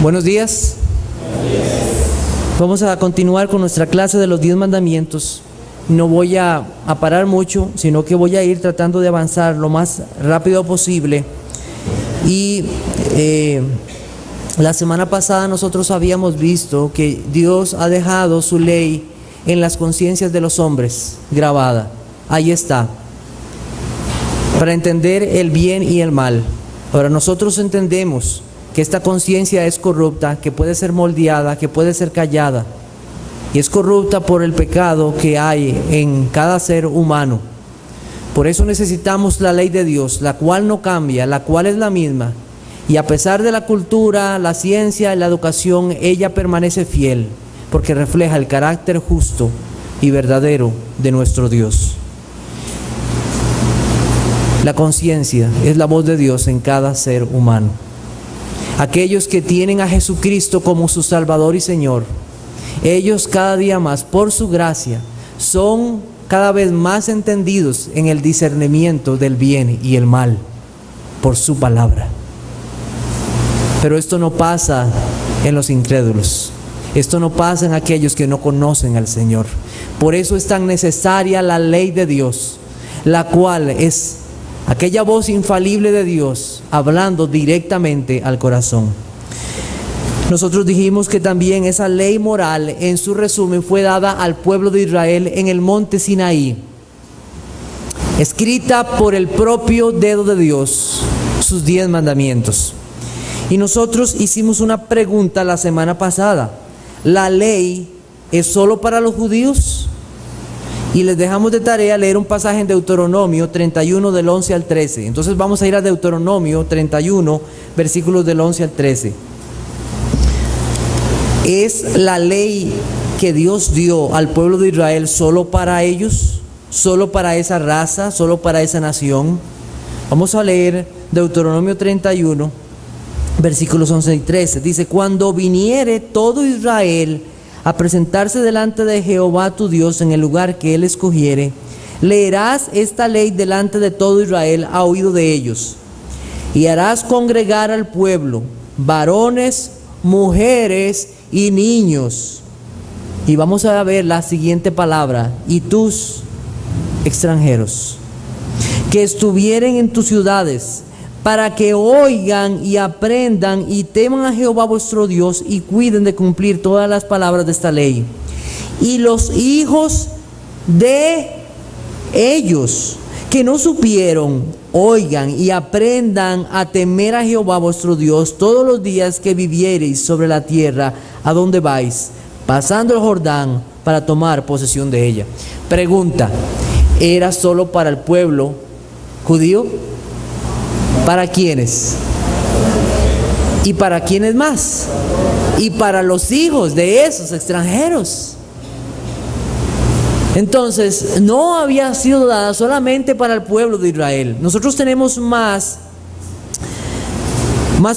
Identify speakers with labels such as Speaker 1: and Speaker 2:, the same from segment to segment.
Speaker 1: Buenos días. Vamos a continuar con nuestra clase de los 10 mandamientos. No voy a parar mucho, sino que voy a ir tratando de avanzar lo más rápido posible. Y la semana pasada nosotros habíamos visto que Dios ha dejado su ley en las conciencias de los hombres, grabada. Ahí está, para entender el bien y el mal. Ahora nosotros entendemos que esta conciencia es corrupta, que puede ser moldeada, que puede ser callada, y es corrupta por el pecado que hay en cada ser humano. Por eso necesitamos la ley de Dios, la cual no cambia, la cual es la misma, y a pesar de la cultura, la ciencia y la educación, ella permanece fiel, porque refleja el carácter justo y verdadero de nuestro Dios. La conciencia es la voz de Dios en cada ser humano. Aquellos que tienen a Jesucristo como su Salvador y Señor, ellos cada día más, por su gracia, son cada vez más entendidos en el discernimiento del bien y el mal, por su palabra. Pero esto no pasa en los incrédulos, esto no pasa en aquellos que no conocen al Señor. Por eso es tan necesaria la ley de Dios, la cual es aquella voz infalible de Dios hablando directamente al corazón. Nosotros dijimos que también esa ley moral, en su resumen, fue dada al pueblo de Israel en el monte Sinaí, escrita por el propio dedo de Dios, sus 10 mandamientos. Y nosotros hicimos una pregunta la semana pasada: ¿la ley es solo para los judíos? Y les dejamos de tarea leer un pasaje en Deuteronomio 31 del 11 al 13. Entonces vamos a ir a Deuteronomio 31, versículos del 11 al 13. ¿Es la ley que Dios dio al pueblo de Israel solo para ellos? ¿Solo para esa raza? ¿Solo para esa nación? Vamos a leer Deuteronomio 31, versículos 11 y 13. Dice: cuando viniere todo Israel a presentarse delante de Jehová tu Dios en el lugar que Él escogiere, leerás esta ley delante de todo Israel a oído de ellos, y harás congregar al pueblo, varones, mujeres y niños. Y vamos a ver la siguiente palabra: y tus extranjeros, que estuvieren en tus ciudades, para que oigan y aprendan y teman a Jehová vuestro Dios y cuiden de cumplir todas las palabras de esta ley. Y los hijos de ellos que no supieron, oigan y aprendan a temer a Jehová vuestro Dios todos los días que viviereis sobre la tierra a donde vais, pasando el Jordán para tomar posesión de ella. Pregunta: ¿era solo para el pueblo judío? ¿Para quiénes? ¿Y para quiénes más? Y para los hijos de esos extranjeros. Entonces, no había sido dada solamente para el pueblo de Israel. Nosotros tenemos más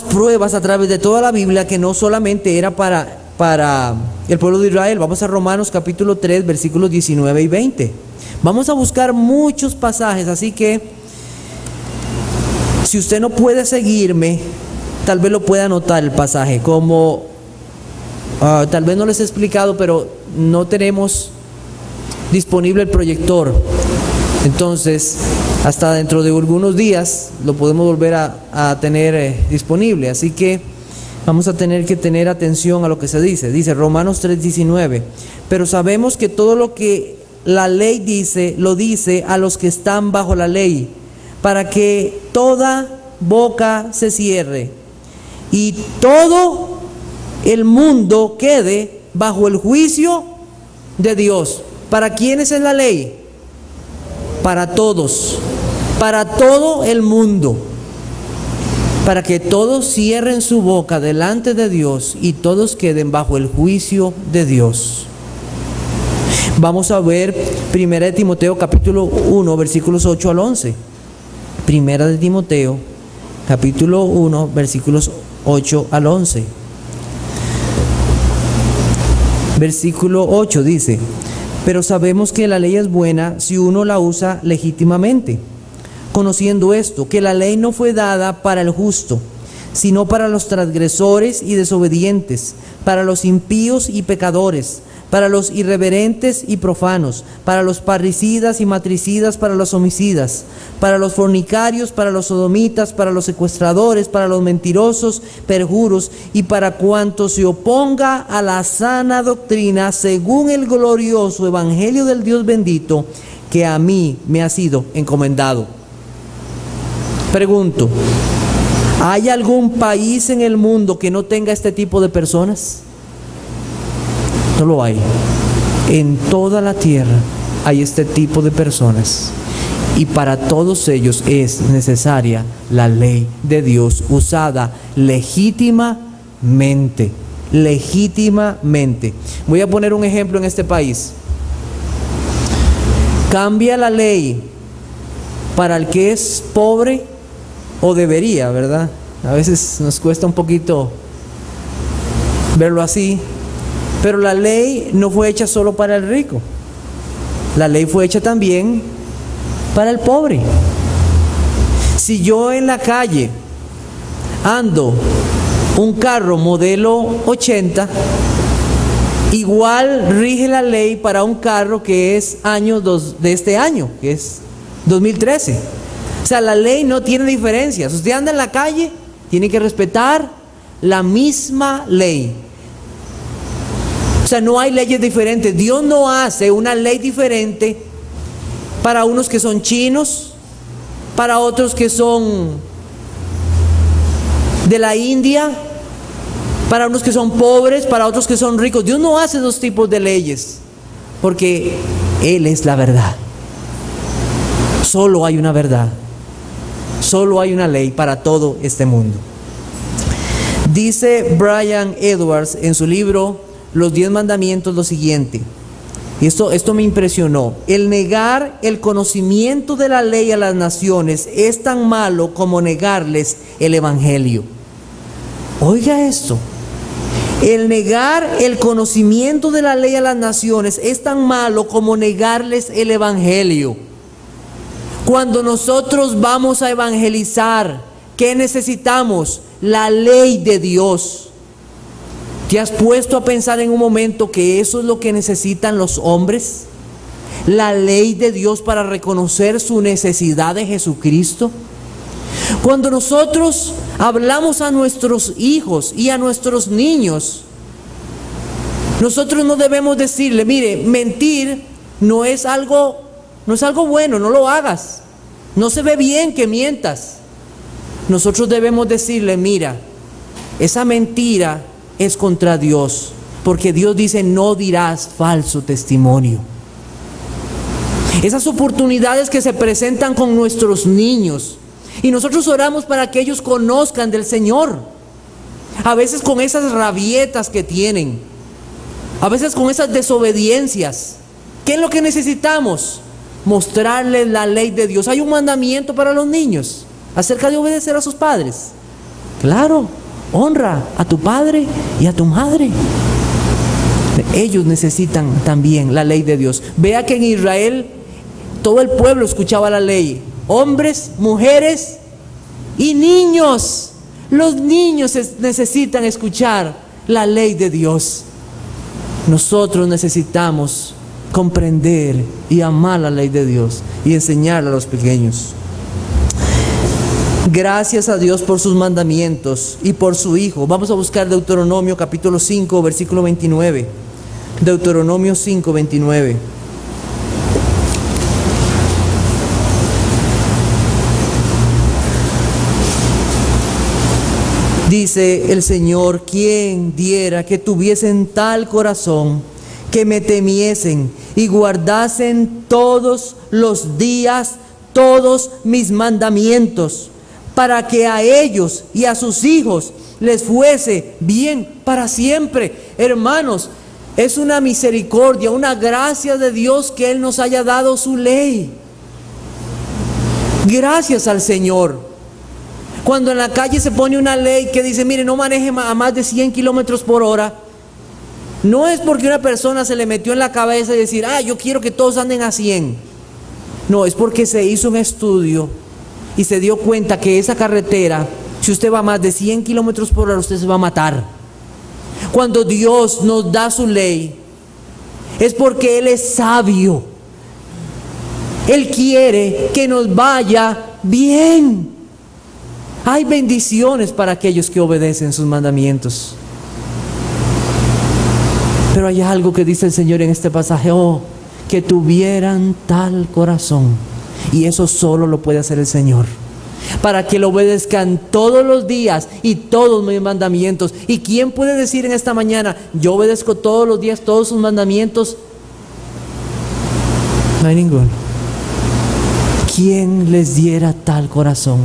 Speaker 1: pruebas a través de toda la Biblia que no solamente era para el pueblo de Israel. Vamos a Romanos capítulo 3, versículos 19 y 20. Vamos a buscar muchos pasajes, así que si usted no puede seguirme, tal vez lo pueda anotar el pasaje. Como tal vez no les he explicado, pero no tenemos disponible el proyector. Entonces, hasta dentro de algunos días lo podemos volver a tener disponible. Así que vamos a tener que tener atención a lo que se dice. Dice Romanos 3:19. Pero sabemos que todo lo que la ley dice, lo dice a los que están bajo la ley, para que toda boca se cierre y todo el mundo quede bajo el juicio de Dios. ¿Para quiénes es la ley? Para todos, para todo el mundo, para que todos cierren su boca delante de Dios y todos queden bajo el juicio de Dios. Vamos a ver 1 de Timoteo capítulo 1, versículos 8 al 11. Primera de Timoteo, capítulo 1, versículos 8 al 11. Versículo 8 dice: pero sabemos que la ley es buena si uno la usa legítimamente, conociendo esto, que la ley no fue dada para el justo, sino para los transgresores y desobedientes, para los impíos y pecadores, para los irreverentes y profanos, para los parricidas y matricidas, para los homicidas, para los fornicarios, para los sodomitas, para los secuestradores, para los mentirosos, perjuros, y para cuanto se oponga a la sana doctrina, según el glorioso evangelio del Dios bendito, que a mí me ha sido encomendado. Pregunto, ¿hay algún país en el mundo que no tenga este tipo de personas? No lo hay. En toda la tierra hay este tipo de personas. Y para todos ellos es necesaria la ley de Dios usada legítimamente. Legítimamente. Voy a poner un ejemplo en este país. Cambia la ley para el que es pobre, o debería, ¿verdad? A veces nos cuesta un poquito verlo así. Pero la ley no fue hecha solo para el rico. La ley fue hecha también para el pobre. Si yo en la calle ando un carro modelo 80, igual rige la ley para un carro que es de este año, que es 2013. O sea, la ley no tiene diferencias. Usted anda en la calle, tiene que respetar la misma ley. O sea, no hay leyes diferentes. Dios no hace una ley diferente para unos que son chinos, para otros que son de la India, para unos que son pobres, para otros que son ricos. Dios no hace dos tipos de leyes, porque Él es la verdad. Solo hay una verdad. Solo hay una ley para todo este mundo. Dice Brian Edwards en su libro Los 10 Mandamientos lo siguiente, y esto me impresionó: el negar el conocimiento de la ley a las naciones es tan malo como negarles el evangelio. Oiga esto: el negar el conocimiento de la ley a las naciones es tan malo como negarles el evangelio. Cuando nosotros vamos a evangelizar, ¿qué necesitamos? La ley de Dios. ¿Te has puesto a pensar en un momento que eso es lo que necesitan los hombres? La ley de Dios para reconocer su necesidad de Jesucristo. Cuando nosotros hablamos a nuestros hijos y a nuestros niños, nosotros no debemos decirle: mire, mentir no es algo bueno, no lo hagas. No se ve bien que mientas. Nosotros debemos decirle: mira, esa mentira es contra Dios, porque Dios dice: no dirás falso testimonio. Esas oportunidades que se presentan con nuestros niños, y nosotros oramos para que ellos conozcan del Señor, a veces con esas rabietas que tienen, a veces con esas desobediencias. ¿Qué es lo que necesitamos? Mostrarles la ley de Dios. Hay un mandamiento para los niños acerca de obedecer a sus padres. Claro, honra a tu padre y a tu madre. Ellos necesitan también la ley de Dios. Vea que en Israel todo el pueblo escuchaba la ley. Hombres, mujeres y niños. Los niños necesitan escuchar la ley de Dios. Nosotros necesitamos comprender y amar la ley de Dios y enseñarla a los pequeños. Gracias a Dios por sus mandamientos y por su Hijo. Vamos a buscar Deuteronomio capítulo 5, versículo 29. Deuteronomio 5, 29. Dice el Señor: ¿quién diera que tuviesen tal corazón, que me temiesen y guardasen todos los días todos mis mandamientos, para que a ellos y a sus hijos les fuese bien para siempre? Hermanos, es una misericordia, una gracia de Dios que Él nos haya dado su ley. Gracias al Señor. Cuando en la calle se pone una ley que dice: mire, no maneje a más de 100 kilómetros por hora, no es porque una persona se le metió en la cabeza y decir: yo quiero que todos anden a 100. No, es porque se hizo un estudio y se dio cuenta que esa carretera Si usted va a más de 100 kilómetros por hora, usted se va a matar. Cuando Dios nos da su ley, es porque Él es sabio. Él quiere que nos vaya bien. Hay bendiciones para aquellos que obedecen sus mandamientos. Pero hay algo que dice el Señor en este pasaje: oh, que tuvieran tal corazón. Y eso solo lo puede hacer el Señor, para que lo obedezcan todos los días y todos mis mandamientos. ¿Y quién puede decir en esta mañana: yo obedezco todos los días todos sus mandamientos? No hay ninguno. ¿Quién les diera tal corazón?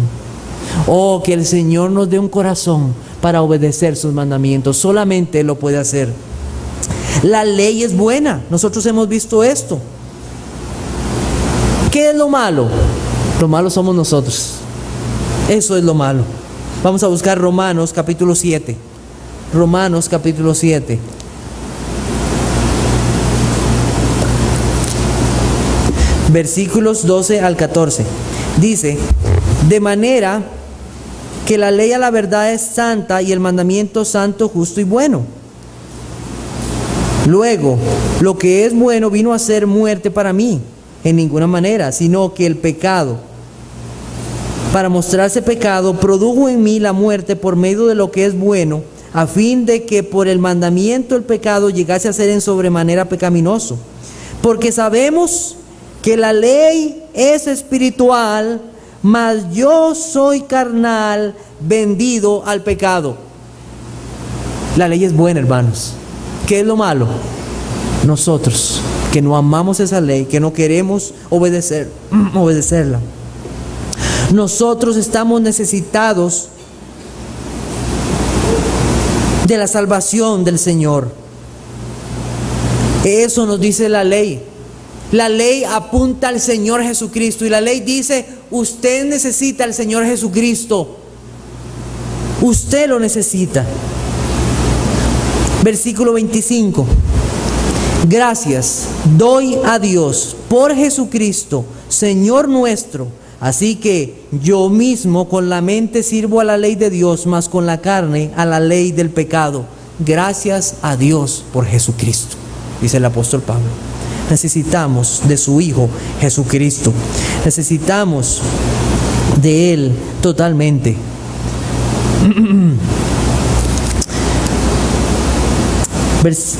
Speaker 1: Oh, que el Señor nos dé un corazón para obedecer sus mandamientos. Solamente Él lo puede hacer. La ley es buena. Nosotros hemos visto esto. ¿Qué es lo malo? Lo malo somos nosotros. Eso es lo malo. Vamos a buscar Romanos capítulo 7. Romanos capítulo 7. Versículos 12 al 14. Dice: de manera que la ley a la verdad es santa y el mandamiento santo, justo y bueno. Luego, lo que es bueno vino a ser muerte para mí, en ninguna manera, sino que el pecado, para mostrarse pecado, produjo en mí la muerte por medio de lo que es bueno, a fin de que por el mandamiento el pecado llegase a ser en sobremanera pecaminoso. Porque sabemos que la ley es espiritual, mas yo soy carnal, vendido al pecado. La ley es buena, hermanos. ¿Qué es lo malo? Nosotros, que no amamos esa ley, que no queremos obedecerla. Nosotros estamos necesitados de la salvación del Señor. Eso nos dice la ley. La ley apunta al Señor Jesucristo, y la ley dice: usted necesita al Señor Jesucristo. Usted lo necesita. Versículo 25. Gracias doy a Dios por Jesucristo, Señor nuestro. Así que yo mismo con la mente sirvo a la ley de Dios, mas con la carne a la ley del pecado. Gracias a Dios por Jesucristo, dice el apóstol Pablo. Necesitamos de su Hijo Jesucristo. Necesitamos de Él totalmente.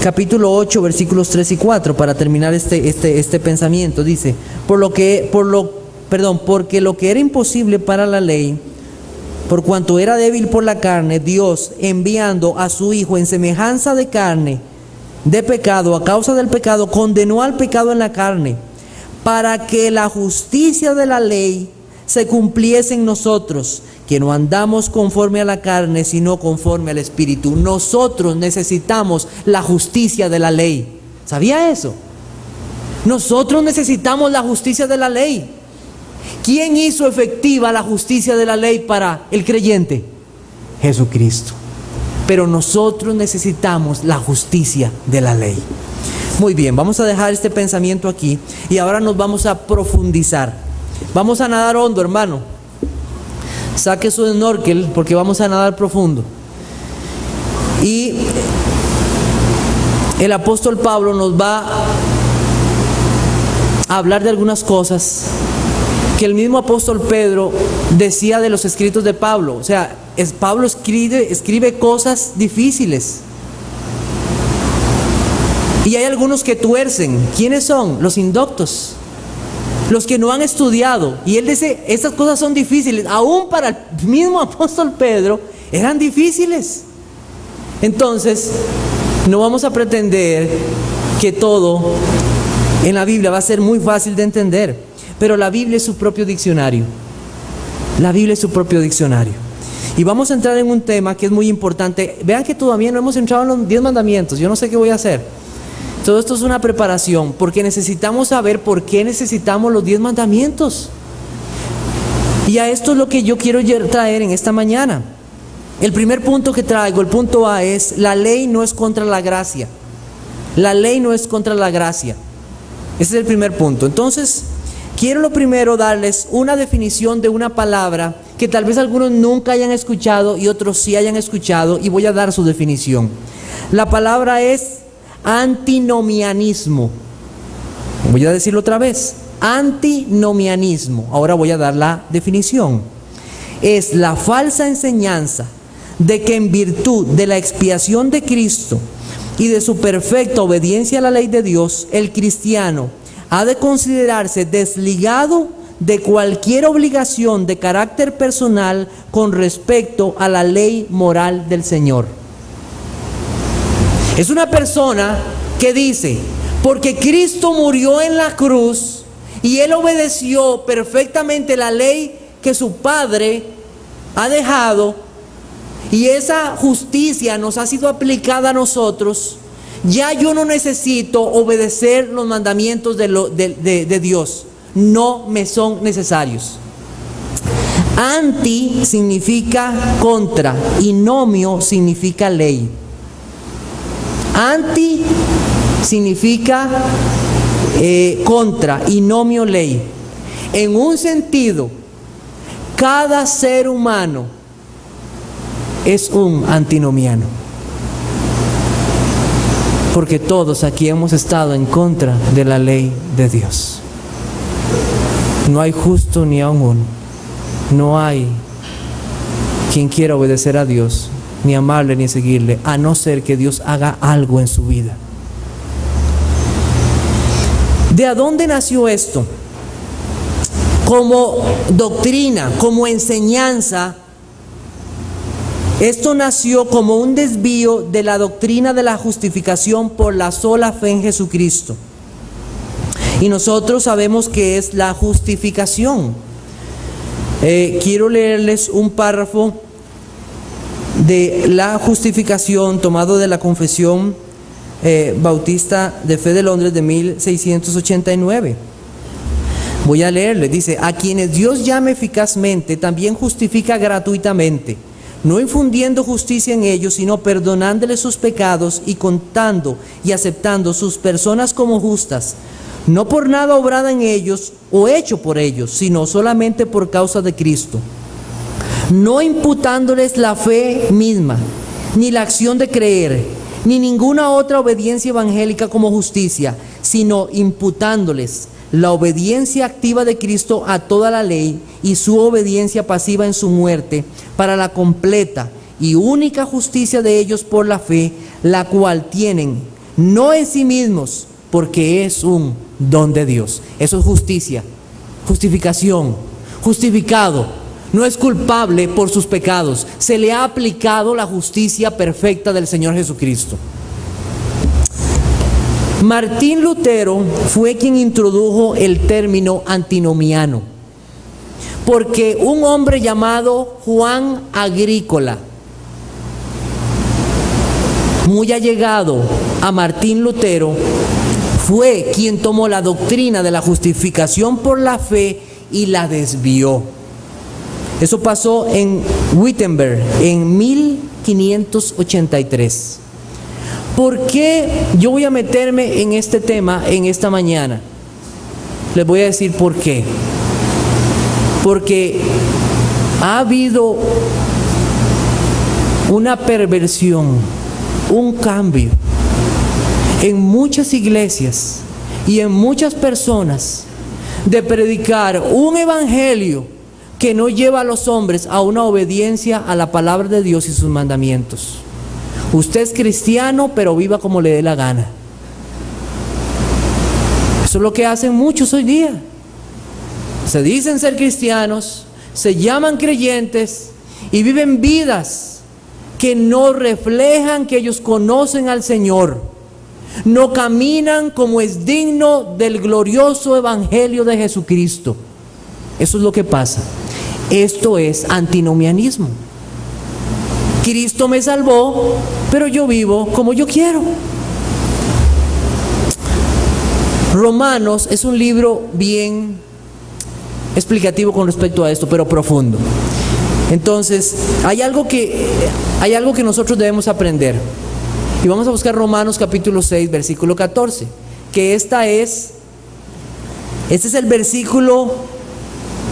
Speaker 1: Capítulo 8, versículos 3 y 4, para terminar este pensamiento. Dice: porque lo que era imposible para la ley, por cuanto era débil por la carne, Dios, enviando a su Hijo en semejanza de carne, de pecado, a causa del pecado, condenó al pecado en la carne, para que la justicia de la ley se cumpliese en nosotros, que no andamos conforme a la carne, sino conforme al Espíritu. Nosotros necesitamos la justicia de la ley. ¿Sabía eso? Nosotros necesitamos la justicia de la ley. ¿Quién hizo efectiva la justicia de la ley para el creyente? Jesucristo. Pero nosotros necesitamos la justicia de la ley. Muy bien, vamos a dejar este pensamiento aquí y ahora nos vamos a profundizar. Vamos a nadar hondo, hermano. Saque su snorkel porque vamos a nadar profundo. Y el apóstol Pablo nos va a hablar de algunas cosas que el mismo apóstol Pedro decía de los escritos de Pablo. O sea, Pablo escribe cosas difíciles. Y hay algunos que tuercen. ¿Quiénes son? Los indoctos, los que no han estudiado. Y él dice, estas cosas son difíciles. Aún para el mismo apóstol Pedro eran difíciles. Entonces, no vamos a pretender que todo en la Biblia va a ser muy fácil de entender. Pero la Biblia es su propio diccionario. La Biblia es su propio diccionario. Y vamos a entrar en un tema que es muy importante. Vean que todavía no hemos entrado en los 10 mandamientos. Yo no sé qué voy a hacer. Todo esto es una preparación, porque necesitamos saber por qué necesitamos los 10 mandamientos. Y a esto es lo que yo quiero traer en esta mañana. El primer punto que traigo, el punto A, es: la ley no es contra la gracia. La ley no es contra la gracia. Ese es el primer punto. Entonces, quiero lo primero darles una definición de una palabra que tal vez algunos nunca hayan escuchado y otros sí hayan escuchado, y voy a dar su definición. La palabra es antinomianismo. Voy a decirlo otra vez, antinomianismo. Ahora voy a dar la definición. Es la falsa enseñanza de que en virtud de la expiación de Cristo y de su perfecta obediencia a la ley de Dios, el cristiano ha de considerarse desligado de cualquier obligación de carácter personal con respecto a la ley moral del Señor. Es una persona que dice, porque Cristo murió en la cruz y Él obedeció perfectamente la ley que su Padre ha dejado, y esa justicia nos ha sido aplicada a nosotros, ya yo no necesito obedecer los mandamientos de Dios. No me son necesarios. Anti significa contra y nomio significa ley. Anti significa contra y nomio ley. En un sentido, cada ser humano es un antinomiano, porque todos aquí hemos estado en contra de la ley de Dios. No hay justo ni aun uno. No hay quien quiera obedecer a Dios, ni amarle ni seguirle, a no ser que Dios haga algo en su vida. ¿De dónde nació esto? Como doctrina, como enseñanza, esto nació como un desvío de la doctrina de la justificación por la sola fe en Jesucristo. Y nosotros sabemos que es la justificación. Quiero leerles un párrafo de la justificación tomado de la Confesión Bautista de Fe de Londres de 1689. Voy a leerle. Dice: a quienes Dios llame eficazmente, también justifica gratuitamente, no infundiendo justicia en ellos, sino perdonándoles sus pecados y contando y aceptando sus personas como justas, no por nada obrada en ellos o hecho por ellos, sino solamente por causa de Cristo, no imputándoles la fe misma, ni la acción de creer, ni ninguna otra obediencia evangélica como justicia, sino imputándoles la obediencia activa de Cristo a toda la ley y su obediencia pasiva en su muerte, para la completa y única justicia de ellos por la fe, la cual tienen no en sí mismos, porque es un don de Dios. Eso es justicia, justificación. Justificado, no es culpable por sus pecados, se le ha aplicado la justicia perfecta del Señor Jesucristo. Martín Lutero fue quien introdujo el término antinomiano, porque un hombre llamado Juan Agrícola, muy allegado a Martín Lutero, fue quien tomó la doctrina de la justificación por la fe y la desvió. Eso pasó en Wittenberg en 1583. ¿Por qué yo voy a meterme en este tema en esta mañana? Les voy a decir por qué. Porque ha habido una perversión, un cambio en muchas iglesias y en muchas personas de predicar un evangelio que no lleva a los hombres a una obediencia a la palabra de Dios y sus mandamientos. Usted es cristiano, pero viva como le dé la gana. Eso es lo que hacen muchos hoy día. Se dicen ser cristianos, se llaman creyentes y viven vidas que no reflejan que ellos conocen al Señor. No caminan como es digno del glorioso evangelio de Jesucristo. Eso es lo que pasa. Esto es antinomianismo. Cristo me salvó, pero yo vivo como yo quiero. Romanos es un libro bien explicativo con respecto a esto, pero profundo. Entonces, hay algo que nosotros debemos aprender. Y vamos a buscar Romanos capítulo 6, versículo 14, que este es el versículo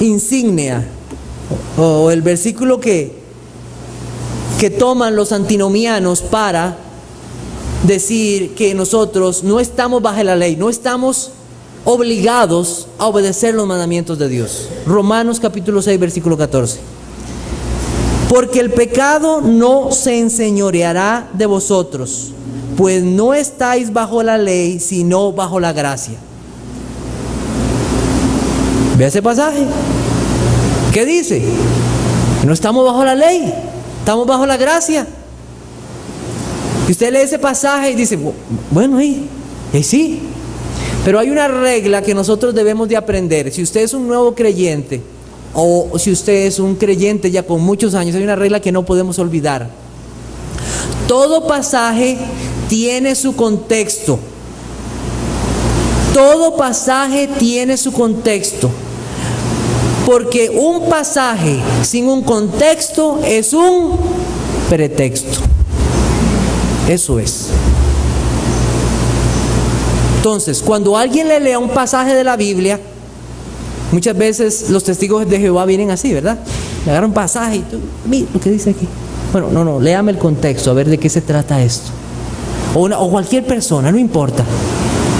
Speaker 1: insignia o el versículo que toman los antinomianos para decir que nosotros no estamos bajo la ley, no estamos obligados a obedecer los mandamientos de Dios. Romanos capítulo 6, versículo 14. Porque el pecado no se enseñoreará de vosotros, pues no estáis bajo la ley, sino bajo la gracia. Ve ese pasaje. ¿Qué dice? Que no estamos bajo la ley, estamos bajo la gracia. Y usted lee ese pasaje y dice, bueno, y sí. Pero hay una regla que nosotros debemos de aprender. Si usted es un nuevo creyente, o si usted es un creyente ya con muchos años, hay una regla que no podemos olvidar. Todo pasaje tiene su contexto. Todo pasaje tiene su contexto. Porque un pasaje sin un contexto es un pretexto. Eso es. Entonces, cuando alguien le lea un pasaje de la Biblia, muchas veces los testigos de Jehová vienen así, ¿verdad? Le agarran un pasaje y tú, mira lo que dice aquí. Bueno, no, léame el contexto, a ver de qué se trata esto. O cualquier persona, no importa.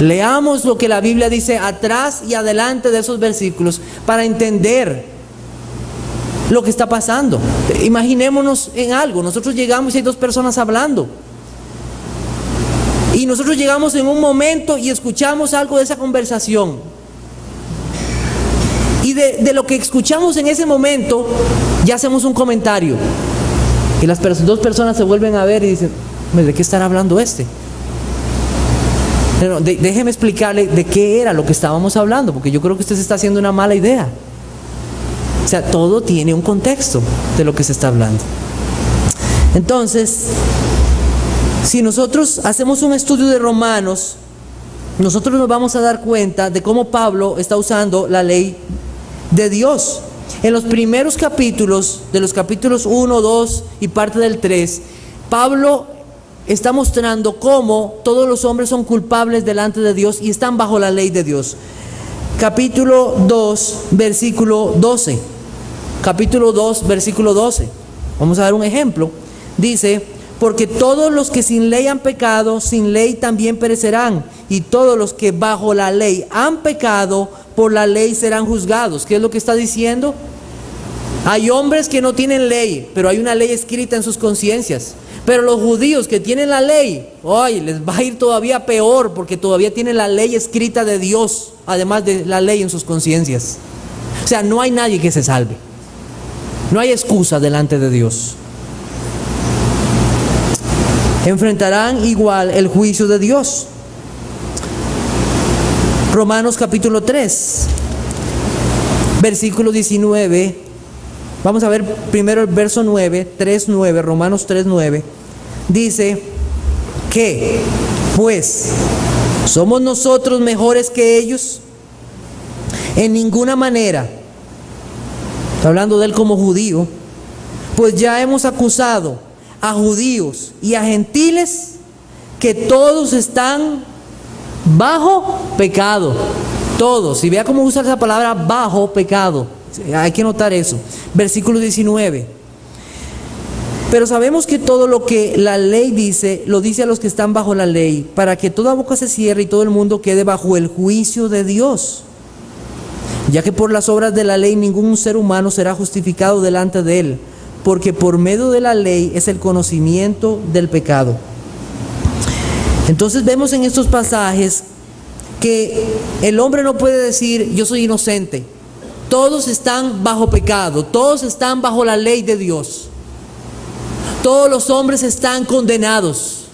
Speaker 1: Leamos lo que la Biblia dice atrás y adelante de esos versículos para entender lo que está pasando. Imaginémonos en algo. Nosotros llegamos y hay dos personas hablando. Y nosotros llegamos en un momento y escuchamos algo de esa conversación. Y de lo que escuchamos en ese momento, ya hacemos un comentario. Y las dos personas se vuelven a ver y dicen, ¿de qué estará hablando este? Pero déjeme explicarle de qué era lo que estábamos hablando, porque yo creo que usted se está haciendo una mala idea. O sea, todo tiene un contexto de lo que se está hablando. Entonces, si nosotros hacemos un estudio de Romanos, nosotros nos vamos a dar cuenta de cómo Pablo está usando la ley de Dios. En los primeros capítulos, de los capítulos 1, 2 y parte del 3, Pablo está mostrando cómo todos los hombres son culpables delante de Dios y están bajo la ley de Dios. Capítulo 2, versículo 12. Capítulo 2, versículo 12. Vamos a dar un ejemplo. Dice, porque todos los que sin ley han pecado, sin ley también perecerán. Y todos los que bajo la ley han pecado, por la ley serán juzgados. ¿Qué es lo que está diciendo? Hay hombres que no tienen ley, pero hay una ley escrita en sus conciencias. Pero los judíos que tienen la ley, hoy les va a ir todavía peor, porque todavía tienen la ley escrita de Dios, además de la ley en sus conciencias. O sea, no hay nadie que se salve. No hay excusa delante de Dios. Enfrentarán igual el juicio de Dios. Romanos capítulo 3, versículo 19. Vamos a ver primero el verso 9, 3:9, Romanos 3:9. Dice que, pues, ¿somos nosotros mejores que ellos? En ninguna manera. Está hablando de él como judío. Pues ya hemos acusado a judíos y a gentiles que todos están bajo pecado. Todos. Y vea cómo usa esa palabra bajo pecado. Hay que notar eso. Versículo 19. Pero sabemos que todo lo que la ley dice, lo dice a los que están bajo la ley, para que toda boca se cierre y todo el mundo quede bajo el juicio de Dios. Ya que por las obras de la ley ningún ser humano será justificado delante de él, porque por medio de la ley es el conocimiento del pecado. Entonces vemos en estos pasajes que el hombre no puede decir yo soy inocente. Todos están bajo pecado, todos están bajo la ley de Dios. Todos los hombres están condenados.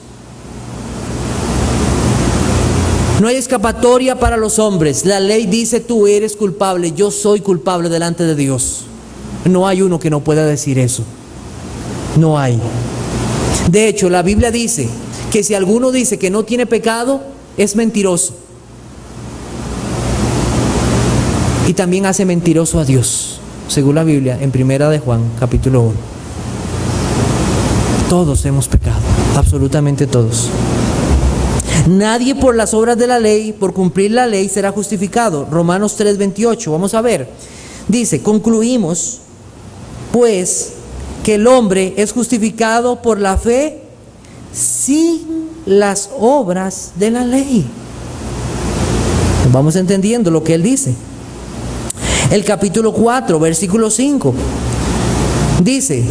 Speaker 1: No hay escapatoria para los hombres. La ley dice tú eres culpable, yo soy culpable delante de Dios. No hay uno que no pueda decir eso. No hay. De hecho, la Biblia dice que si alguno dice que no tiene pecado, es mentiroso. Y también hace mentiroso a Dios, según la Biblia, en 1 de Juan, capítulo 1. Todos hemos pecado, absolutamente todos. Nadie por las obras de la ley, por cumplir la ley, será justificado. Romanos 3:28, vamos a ver. Dice, concluimos pues que el hombre es justificado por la fe sin las obras de la ley. Vamos entendiendo lo que él dice. El capítulo 4, versículo 5, dice,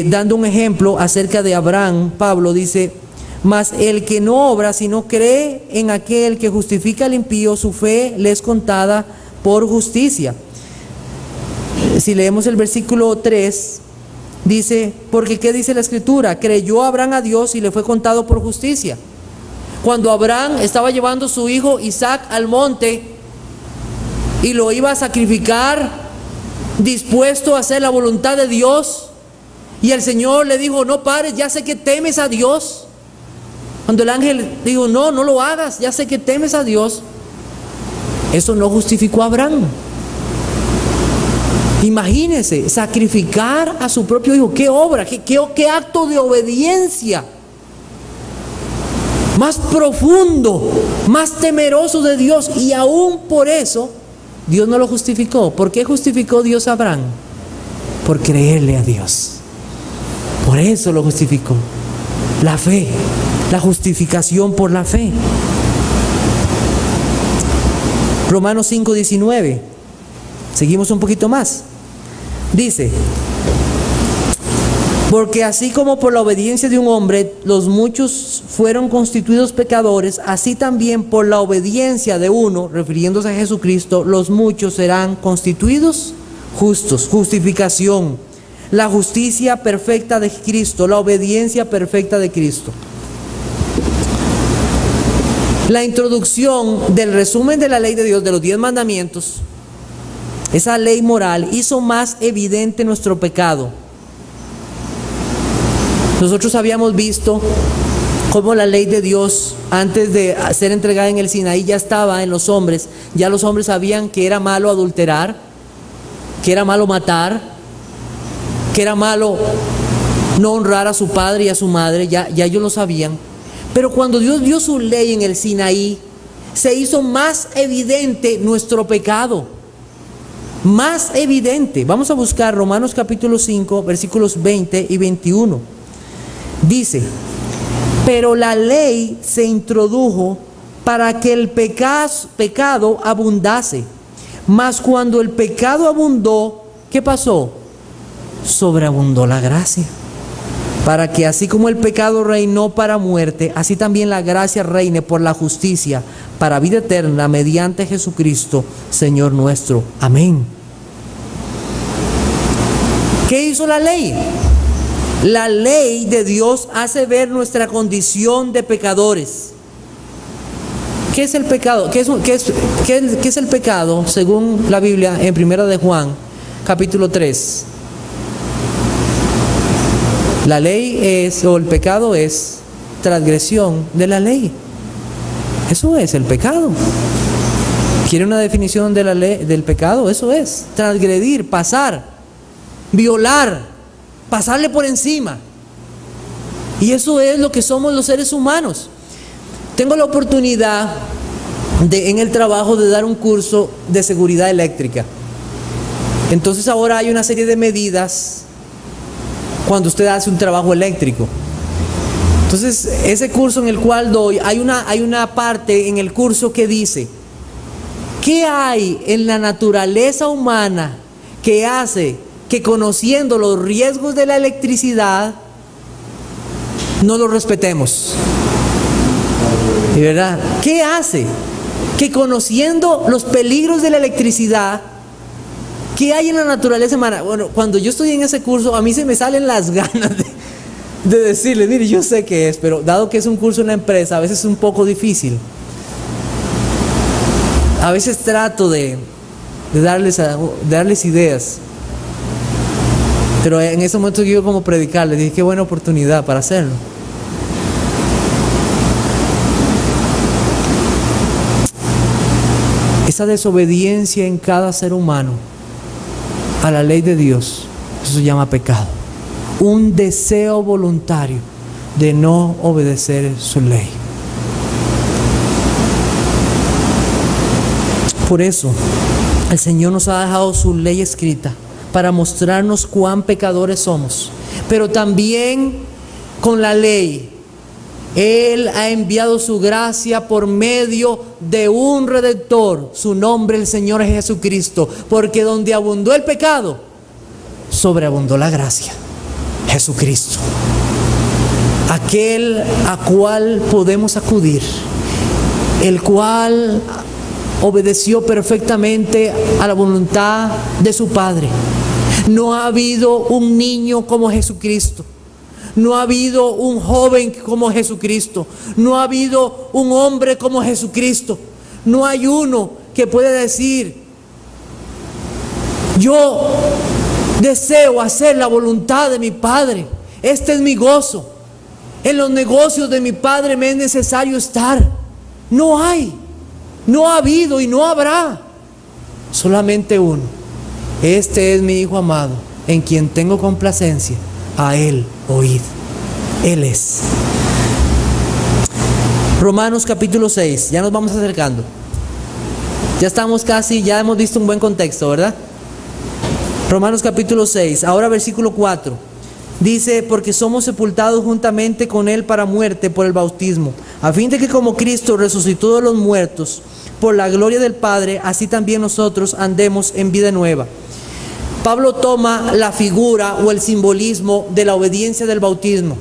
Speaker 1: dando un ejemplo acerca de Abraham, Pablo dice: mas el que no obra, sino cree en aquel que justifica al impío, su fe le es contada por justicia. Si leemos el versículo 3, dice, porque ¿qué dice la Escritura? Creyó Abraham a Dios y le fue contado por justicia. Cuando Abraham estaba llevando a su hijo Isaac al monte y lo iba a sacrificar, dispuesto a hacer la voluntad de Dios, y el Señor le dijo: no pares, ya sé que temes a Dios. Cuando el ángel dijo: no lo hagas, ya sé que temes a Dios, eso no justificó a Abraham. Imagínense, sacrificar a su propio hijo. ¿Qué obra? ¿Qué acto de obediencia más profundo, más temeroso de Dios? Y aún por eso Dios no lo justificó. ¿Por qué justificó Dios a Abraham? Por creerle a Dios. Por eso lo justificó. La fe, la justificación por la fe. Romanos 5:19. Seguimos un poquito más. Dice: porque así como por la obediencia de un hombre los muchos fueron constituidos pecadores, así también por la obediencia de uno, refiriéndose a Jesucristo, los muchos serán constituidos justos. Justificación, la justicia perfecta de Cristo, la obediencia perfecta de Cristo. La introducción del resumen de la ley de Dios, de los 10 mandamientos, esa ley moral, hizo más evidente nuestro pecado. Nosotros habíamos visto cómo la ley de Dios, antes de ser entregada en el Sinaí, ya estaba en los hombres. Ya los hombres sabían que era malo adulterar, que era malo matar, que era malo no honrar a su padre y a su madre. Ya ellos lo sabían. Pero cuando Dios dio su ley en el Sinaí, se hizo más evidente nuestro pecado. Más evidente. Vamos a buscar Romanos capítulo 5, versículos 20 y 21. Dice: pero la ley se introdujo para que el pecado abundase. Mas cuando el pecado abundó, ¿qué pasó? Sobreabundó la gracia. Para que así como el pecado reinó para muerte, así también la gracia reine por la justicia para vida eterna mediante Jesucristo, Señor nuestro. Amén. ¿Qué hizo la ley? La ley de Dios hace ver nuestra condición de pecadores. ¿Qué es el pecado? ¿Qué es el pecado según la Biblia en 1 de Juan, capítulo 3? La ley es, o el pecado es, transgresión de la ley. Eso es el pecado. ¿Quiere una definición de la ley, del pecado? Eso es transgredir, pasar, violar, pasarle por encima. Y eso es lo que somos los seres humanos. Tengo la oportunidad en el trabajo de dar un curso de seguridad eléctrica. Entonces ahora hay una serie de medidas cuando usted hace un trabajo eléctrico. Entonces ese curso en el cual doy, hay una parte en el curso que dice: ¿qué hay en la naturaleza humana que hace que, conociendo los riesgos de la electricidad, no lo respetemos? ¿De verdad? ¿Qué hace que, conociendo los peligros de la electricidad, qué hay en la naturaleza humana? Bueno, cuando yo estoy en ese curso, a mí se me salen las ganas de decirle: mire, yo sé qué es, pero dado que es un curso en la empresa, a veces es un poco difícil. A veces trato de darles ideas, pero en ese momento yo como predicar, les dije: qué buena oportunidad para hacerlo. Esa desobediencia en cada ser humano a la ley de Dios, eso se llama pecado. Un deseo voluntario de no obedecer su ley. Por eso el Señor nos ha dejado su ley escrita para mostrarnos cuán pecadores somos. Pero también con la ley, Él ha enviado su gracia por medio de un Redentor, su nombre el Señor Jesucristo, porque donde abundó el pecado, sobreabundó la gracia. Jesucristo, aquel a cual podemos acudir, el cual obedeció perfectamente a la voluntad de su Padre. No ha habido un niño como Jesucristo. No ha habido un joven como Jesucristo. No ha habido un hombre como Jesucristo. No hay uno que pueda decir: yo deseo hacer la voluntad de mi Padre. Este es mi gozo. En los negocios de mi Padre me es necesario estar. No hay, no ha habido y no habrá. Solamente uno. Este es mi Hijo amado, en quien tengo complacencia. A Él oíd. Él es. Romanos capítulo 6. Ya nos vamos acercando. Ya estamos casi, ya hemos visto un buen contexto, ¿verdad? Romanos capítulo 6. Ahora versículo 4. Dice: porque somos sepultados juntamente con Él para muerte por el bautismo, a fin de que como Cristo resucitó de los muertos por la gloria del Padre, así también nosotros andemos en vida nueva. Pablo toma la figura o el simbolismo de la obediencia del bautismo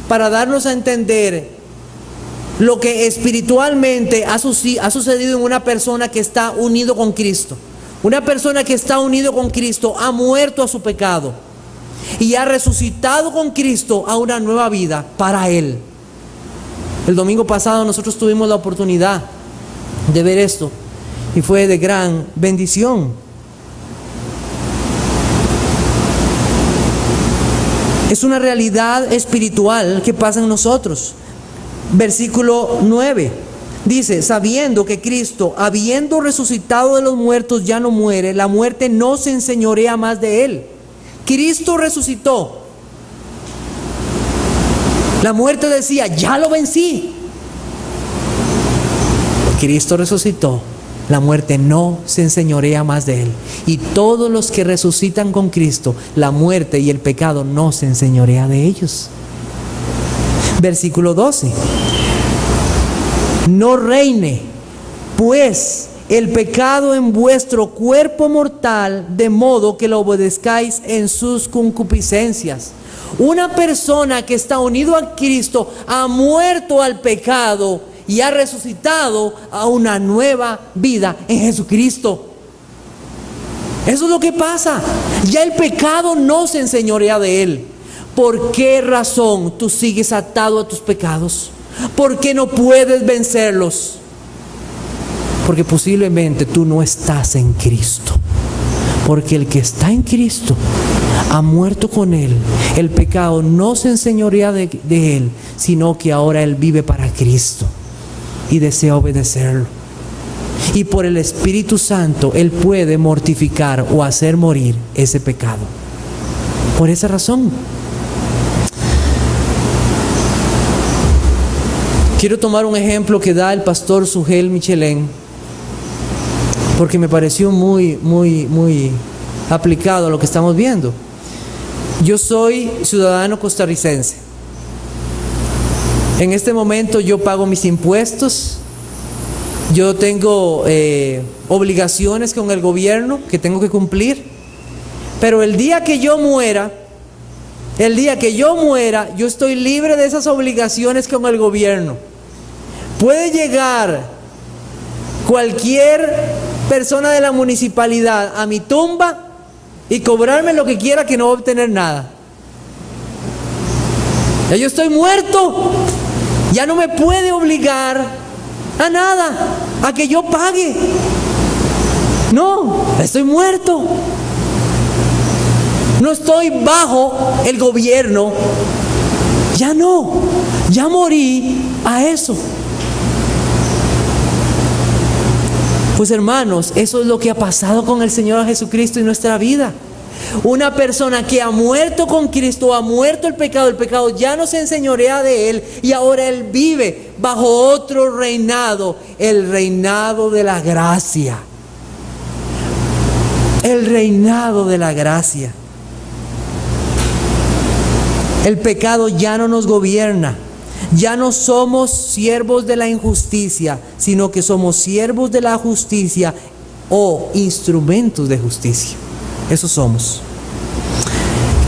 Speaker 1: para darnos a entender lo que espiritualmente ha sucedido en una persona que está unido con Cristo. Una persona que está unido con Cristo ha muerto a su pecado y ha resucitado con Cristo a una nueva vida para Él. El domingo pasado nosotros tuvimos la oportunidad de ver esto y fue de gran bendición. Es una realidad espiritual que pasa en nosotros. Versículo 9 dice: sabiendo que Cristo, habiendo resucitado de los muertos, ya no muere, la muerte no se enseñorea más de Él. Cristo resucitó. La muerte decía: ya lo vencí. Cristo resucitó. La muerte no se enseñorea más de Él. Y todos los que resucitan con Cristo, la muerte y el pecado no se enseñorea de ellos. Versículo 12. No reine, pues, el pecado en vuestro cuerpo mortal, de modo que lo obedezcáis en sus concupiscencias. Una persona que está unido a Cristo ha muerto al pecado y ha resucitado a una nueva vida en Jesucristo. Eso es lo que pasa. Ya el pecado no se enseñorea de Él. ¿Por qué razón tú sigues atado a tus pecados? ¿Por qué no puedes vencerlos? Porque posiblemente tú no estás en Cristo. Porque el que está en Cristo ha muerto con Él. El pecado no se enseñorea de Él, sino que ahora Él vive para Cristo y desea obedecerlo. Y por el Espíritu Santo Él puede mortificar o hacer morir ese pecado. Por esa razón quiero tomar un ejemplo que da el pastor Sugel Michelén, porque me pareció muy aplicado a lo que estamos viendo. Yo soy ciudadano costarricense. En este momento yo pago mis impuestos, yo tengo obligaciones con el gobierno que tengo que cumplir, pero el día que yo muera, yo estoy libre de esas obligaciones con el gobierno. Puede llegar cualquier persona de la municipalidad a mi tumba y cobrarme lo que quiera, que no va a obtener nada. Ya yo estoy muerto. Ya no me puede obligar a nada, a que yo pague. No, estoy muerto. No estoy bajo el gobierno. Ya no, ya morí a eso. Pues hermanos, eso es lo que ha pasado con el Señor Jesucristo en nuestra vida. Una persona que ha muerto con Cristo, ha muerto el pecado ya no se enseñorea de Él y ahora Él vive bajo otro reinado, el reinado de la gracia. El reinado de la gracia. El pecado ya no nos gobierna. Ya no somos siervos de la injusticia, sino que somos siervos de la justicia o instrumentos de justicia. Eso somos.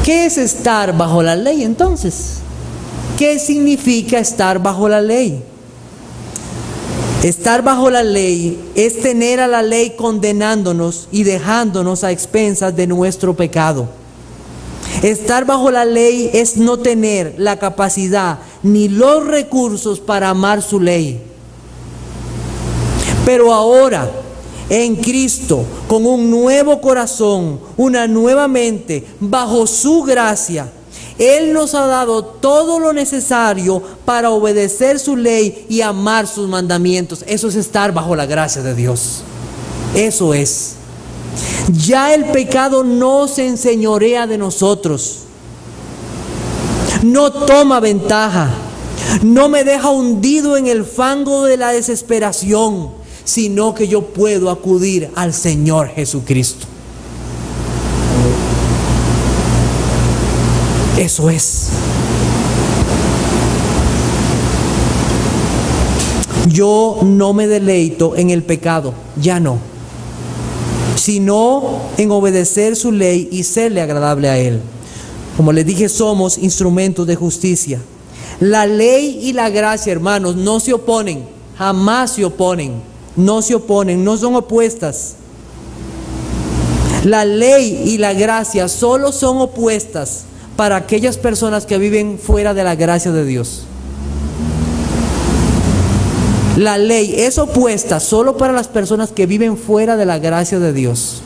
Speaker 1: ¿Qué es estar bajo la ley entonces? ¿Qué significa estar bajo la ley? Estar bajo la ley es tener a la ley condenándonos y dejándonos a expensas de nuestro pecado. Estar bajo la ley es no tener la capacidad ni los recursos para amar su ley. Pero ahora, en Cristo, con un nuevo corazón, una nueva mente, bajo su gracia, Él nos ha dado todo lo necesario para obedecer su ley y amar sus mandamientos. Eso es estar bajo la gracia de Dios. Eso es. Ya el pecado no se enseñorea de nosotros. No toma ventaja. No me deja hundido en el fango de la desesperación, sino que yo puedo acudir al Señor Jesucristo. Eso es. Yo no me deleito en el pecado, ya no, sino en obedecer su ley y serle agradable a Él. Como les dije, somos instrumentos de justicia. La ley y la gracia, hermanos, no se oponen, jamás se oponen, no se oponen, no son opuestas. La ley y la gracia solo son opuestas para aquellas personas que viven fuera de la gracia de Dios. La ley es opuesta solo para las personas que viven fuera de la gracia de Dios.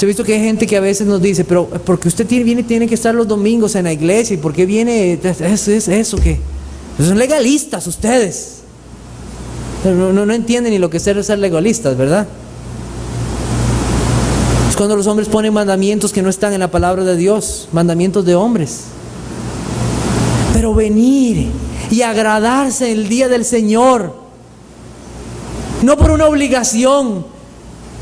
Speaker 1: Yo he visto que hay gente que a veces nos dice, pero ¿por qué usted tiene que estar los domingos en la iglesia? ¿Y por qué viene eso que? Son legalistas ustedes. No entienden ni lo que es ser legalistas, ¿verdad? Es cuando los hombres ponen mandamientos que no están en la palabra de Dios, mandamientos de hombres. Pero venir y agradarse el día del Señor, no por una obligación,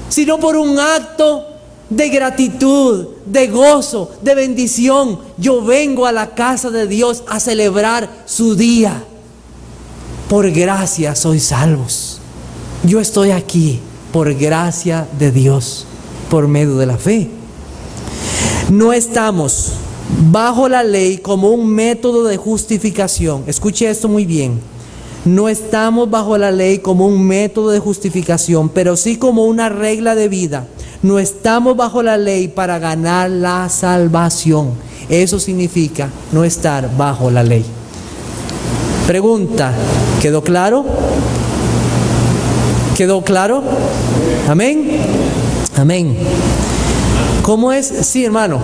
Speaker 1: sino por un acto de gratitud, de gozo, de bendición. Yo vengo a la casa de Dios a celebrar su día. Por gracia sois salvos. Yo estoy aquí por gracia de Dios, por medio de la fe. No estamos bajo la ley como un método de justificación. Escuche esto muy bien. No estamos bajo la ley como un método de justificación, pero sí como una regla de vida. No estamos bajo la ley para ganar la salvación. Eso significa no estar bajo la ley. Pregunta, ¿quedó claro? ¿Quedó claro? Amén. Amén. ¿Cómo es? Sí, hermano.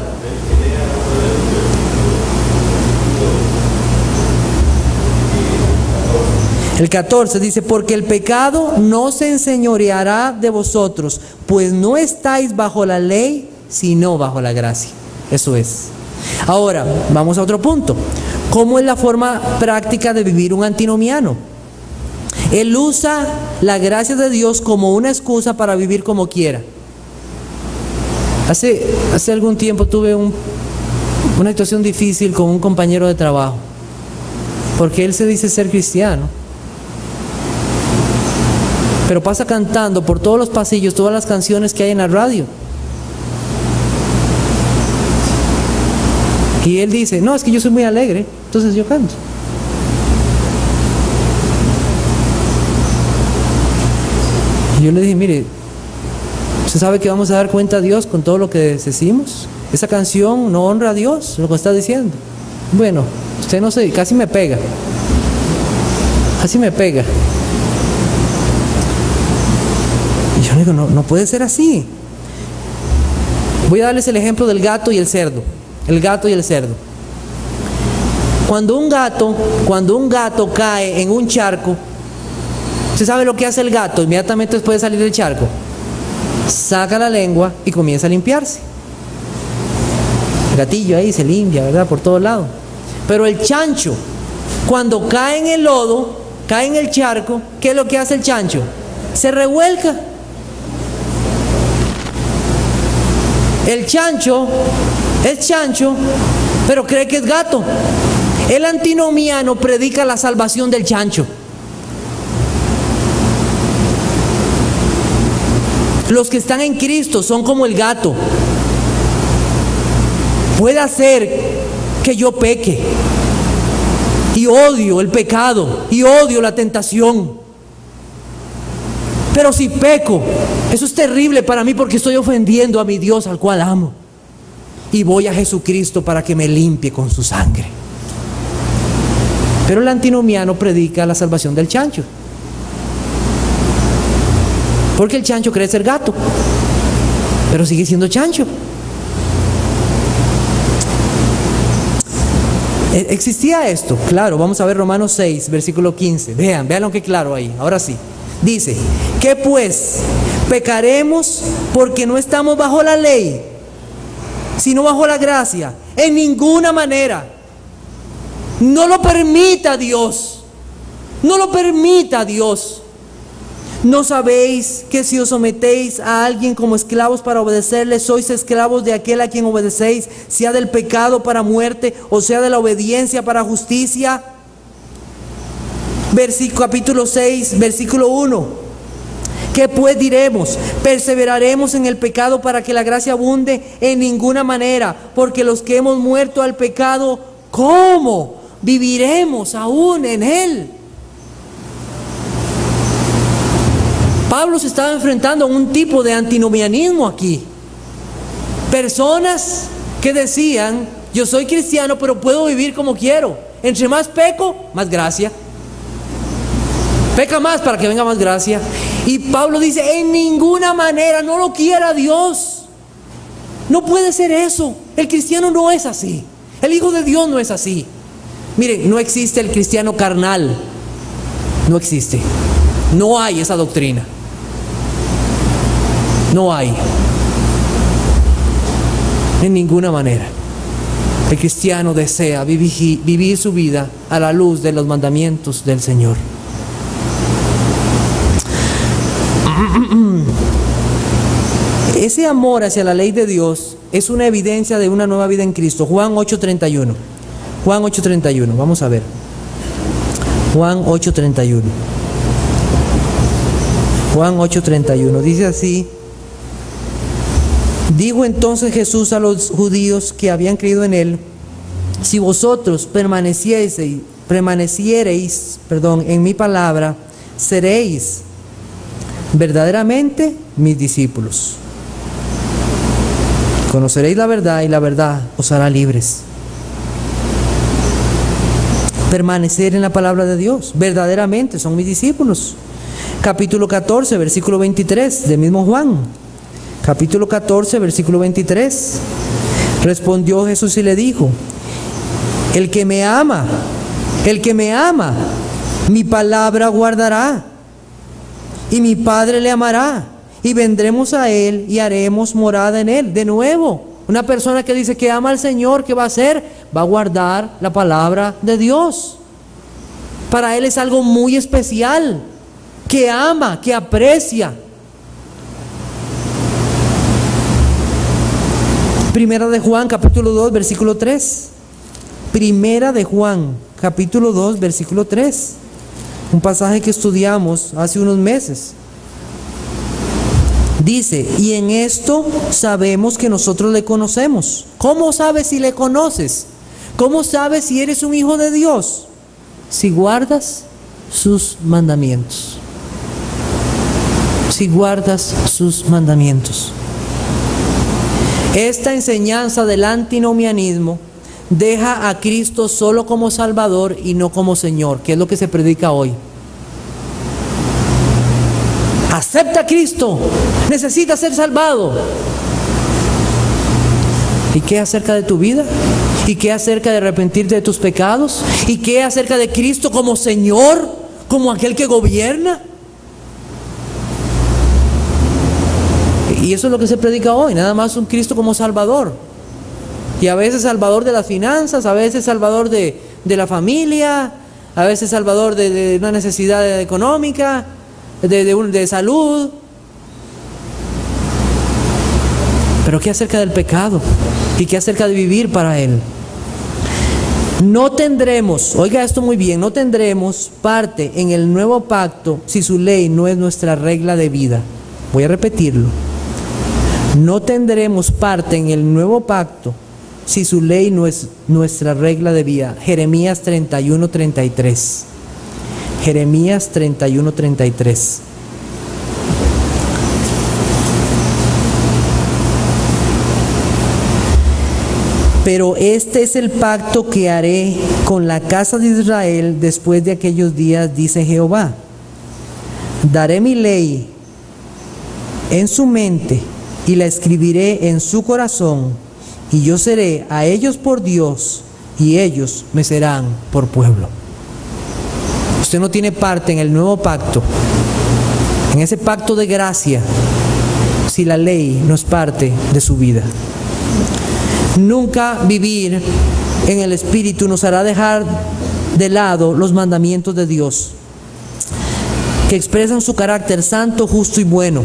Speaker 1: El 14 dice, porque el pecado no se enseñoreará de vosotros, pues no estáis bajo la ley, sino bajo la gracia. Eso es. Ahora, vamos a otro punto. ¿Cómo es la forma práctica de vivir un antinomiano? Él usa la gracia de Dios como una excusa para vivir como quiera. Hace algún tiempo tuve una situación difícil con un compañero de trabajo, porque él se dice ser cristiano, pero pasa cantando por todos los pasillos todas las canciones que hay en la radio. Y él dice, no, es que yo soy muy alegre, entonces yo canto. Y yo le dije, mire, ¿usted sabe que vamos a dar cuenta a Dios con todo lo que decimos? Esa canción no honra a Dios, lo que está diciendo. Bueno, usted no sé, casi me pega. Casi me pega. Y yo le digo, no puede ser así. Voy a darles el ejemplo del gato y el cerdo. El gato y el cerdo. Cuando un gato cae en un charco, ¿usted sabe lo que hace el gato inmediatamente después de salir del charco? Saca la lengua y comienza a limpiarse. El gatillo ahí se limpia, ¿verdad? Por todos lados. Pero el chancho, cuando cae en el lodo, cae en el charco, ¿qué es lo que hace el chancho? Se revuelca. El chancho es chancho, pero cree que es gato. El antinomiano predica la salvación del chancho. Los que están en Cristo son como el gato. Puede ser que yo peque y odio el pecado y odio la tentación, pero si peco, eso es terrible para mí porque estoy ofendiendo a mi Dios al cual amo, y voy a Jesucristo para que me limpie con su sangre. Pero el antinomiano predica la salvación del chancho, porque el chancho cree ser gato, pero sigue siendo chancho. Existía esto, claro. Vamos a ver Romanos 6, versículo 15. Vean lo que claro ahí. Ahora sí. Dice, ¿qué pues? ¿Pecaremos porque no estamos bajo la ley, sino bajo la gracia? En ninguna manera. No lo permita Dios. No lo permita Dios. ¿No sabéis que si os sometéis a alguien como esclavos para obedecerle, sois esclavos de aquel a quien obedecéis, sea del pecado para muerte o sea de la obediencia para justicia? Capítulo 6, versículo 1. ¿Qué pues diremos? ¿Perseveraremos en el pecado para que la gracia abunde? En ninguna manera, porque los que hemos muerto al pecado, ¿cómo viviremos aún en él? Pablo se estaba enfrentando a un tipo de antinomianismo aquí. Personas que decían, yo soy cristiano, pero puedo vivir como quiero. Entre más peco, más gracia. Peca más para que venga más gracia. Y Pablo dice, en ninguna manera, no lo quiera Dios. No puede ser eso. El cristiano no es así. El Hijo de Dios no es así. Miren, no existe el cristiano carnal. No existe. No hay esa doctrina. No hay. En ninguna manera. El cristiano desea vivir su vida a la luz de los mandamientos del Señor. Ese amor hacia la ley de Dios es una evidencia de una nueva vida en Cristo. Juan 8:31. Juan 8:31. Vamos a ver. Juan 8:31. Juan 8:31. Dice así. Dijo entonces Jesús a los judíos que habían creído en él: si vosotros permaneciereis en mi palabra, seréis verdaderamente mis discípulos. Conoceréis la verdad y la verdad os hará libres. Permanecer en la palabra de Dios, verdaderamente son mis discípulos. Capítulo 14, versículo 23 del mismo Juan. Capítulo 14, versículo 23. Respondió Jesús y le dijo: el que me ama, mi palabra guardará, y mi Padre le amará, y vendremos a él y haremos morada en él. De nuevo, una persona que dice que ama al Señor, ¿qué va a hacer? Va a guardar la palabra de Dios. Para él es algo muy especial, que ama, que aprecia. Primera de Juan, capítulo 2, versículo 3. Primera de Juan, capítulo 2, versículo 3. Un pasaje que estudiamos hace unos meses. Dice: y en esto sabemos que nosotros le conocemos. ¿Cómo sabes si le conoces? ¿Cómo sabes si eres un hijo de Dios? Si guardas sus mandamientos. Si guardas sus mandamientos. Esta enseñanza del antinomianismo deja a Cristo solo como Salvador y no como Señor, que es lo que se predica hoy. Acepta a Cristo, necesita ser salvado. ¿Y qué acerca de tu vida? ¿Y qué acerca de arrepentirte de tus pecados? ¿Y qué acerca de Cristo como Señor, como aquel que gobierna? Y eso es lo que se predica hoy, nada más un Cristo como Salvador. Y a veces Salvador de las finanzas, a veces Salvador de la familia, a veces salvador de una necesidad económica, de salud. Pero ¿qué acerca del pecado? ¿Y qué acerca de vivir para Él? No tendremos, oiga esto muy bien, no tendremos parte en el nuevo pacto si su ley no es nuestra regla de vida. Voy a repetirlo. No tendremos parte en el nuevo pacto si su ley no es nuestra regla de vida. Jeremías 31:33. Jeremías 31:33. Pero este es el pacto que haré con la casa de Israel después de aquellos días, dice Jehová. Daré mi ley en su mente y la escribiré en su corazón, y yo seré a ellos por Dios, y ellos me serán por pueblo. Usted no tiene parte en el nuevo pacto, en ese pacto de gracia, si la ley no es parte de su vida. Nunca vivir en el Espíritu nos hará dejar de lado los mandamientos de Dios, que expresan su carácter santo, justo y bueno.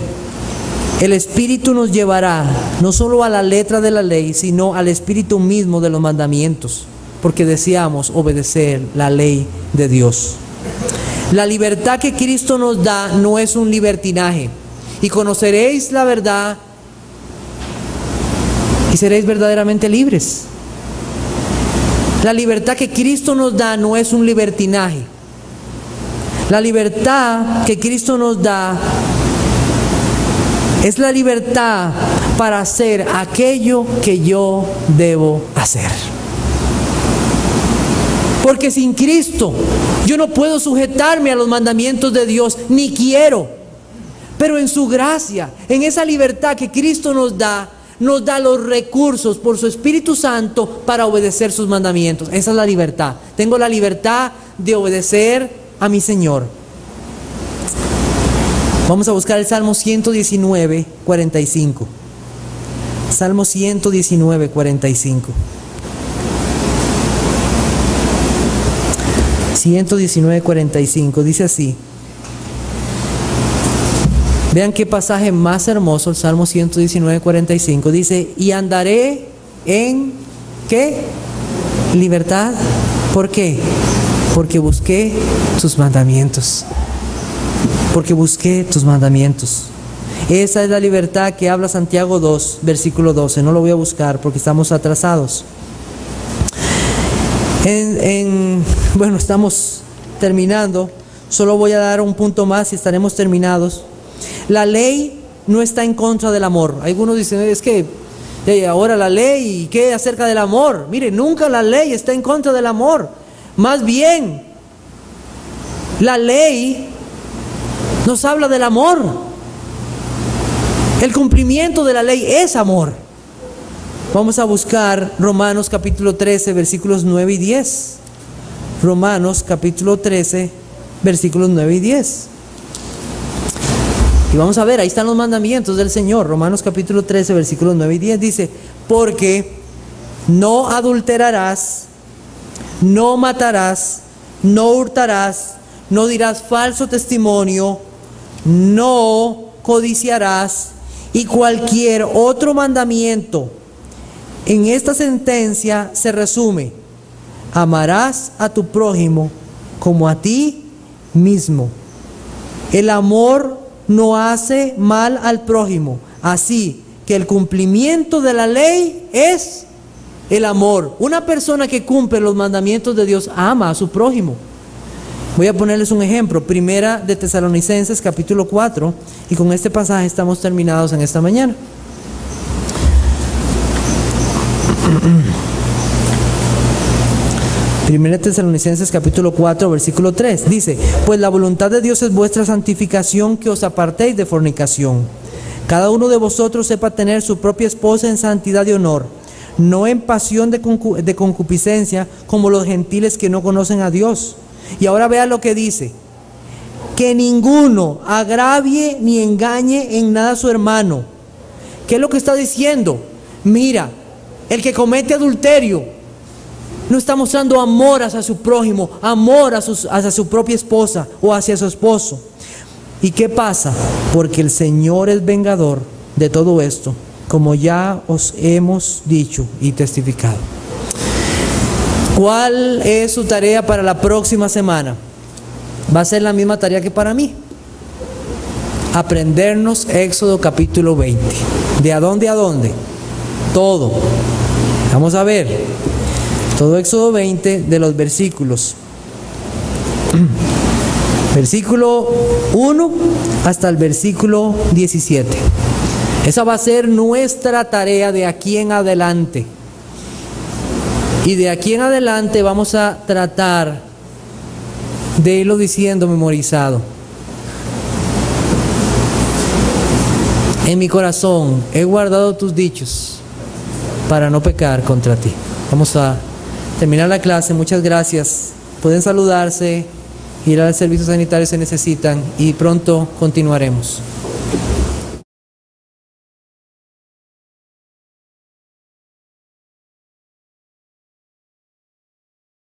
Speaker 1: El Espíritu nos llevará no solo a la letra de la ley, sino al espíritu mismo de los mandamientos, porque deseamos obedecer la ley de Dios. La libertad que Cristo nos da no es un libertinaje. Y conoceréis la verdad y seréis verdaderamente libres. La libertad que Cristo nos da no es un libertinaje. La libertad que Cristo nos da es la libertad para hacer aquello que yo debo hacer. Porque sin Cristo yo no puedo sujetarme a los mandamientos de Dios, ni quiero. Pero en su gracia, en esa libertad que Cristo nos da los recursos por su Espíritu Santo para obedecer sus mandamientos. Esa es la libertad. Tengo la libertad de obedecer a mi Señor. Vamos a buscar el Salmo 119, 45. Salmo 119, 45. 119, 45. Dice así. Vean qué pasaje más hermoso, el Salmo 119, 45. Dice, y andaré en, ¿qué? Libertad. ¿Por qué? Porque busqué tus mandamientos. Porque busqué tus mandamientos. Esa es la libertad que habla Santiago 2, versículo 12. No lo voy a buscar porque estamos atrasados. Bueno, estamos terminando. Solo voy a dar un punto más y estaremos terminados. La ley no está en contra del amor. Algunos dicen, es que ahora la ley, ¿y qué acerca del amor? Mire, nunca la ley está en contra del amor. Más bien, la ley nos habla del amor. El cumplimiento de la ley es amor. Vamos a buscar Romanos capítulo 13, versículos 9 y 10. Romanos capítulo 13, versículos 9 y 10. Y vamos a ver, ahí están los mandamientos del Señor. Romanos capítulo 13, versículos 9 y 10 dice, porque no adulterarás, no matarás, no hurtarás, no dirás falso testimonio, no codiciarás, y cualquier otro mandamiento. En esta sentencia se resume, amarás a tu prójimo como a ti mismo. El amor no hace mal al prójimo, así que el cumplimiento de la ley es el amor. Una persona que cumple los mandamientos de Dios ama a su prójimo. Voy a ponerles un ejemplo, Primera de Tesalonicenses capítulo 4, y con este pasaje estamos terminados en esta mañana. Primera de Tesalonicenses capítulo 4, versículo 3, dice, pues la voluntad de Dios es vuestra santificación, que os apartéis de fornicación. Cada uno de vosotros sepa tener su propia esposa en santidad y honor, no en pasión de concupiscencia, como los gentiles que no conocen a Dios. Y ahora vea lo que dice, que ninguno agravie ni engañe en nada a su hermano. ¿Qué es lo que está diciendo? Mira, el que comete adulterio, no está mostrando amor hacia su prójimo, amor hacia su propia esposa o hacia su esposo. ¿Y qué pasa? Porque el Señor es vengador de todo esto, como ya os hemos dicho y testificado. ¿Cuál es su tarea para la próxima semana? Va a ser la misma tarea que para mí. Aprendernos Éxodo capítulo 20. ¿De a dónde a dónde? Todo. Vamos a ver. Todo Éxodo 20 de los versículos. Versículo 1 hasta el versículo 17. Esa va a ser nuestra tarea de aquí en adelante. Y de aquí en adelante vamos a tratar de irlo diciendo memorizado. En mi corazón he guardado tus dichos para no pecar contra ti. Vamos a terminar la clase. Muchas gracias. Pueden saludarse, ir al servicio sanitario si necesitan y pronto continuaremos.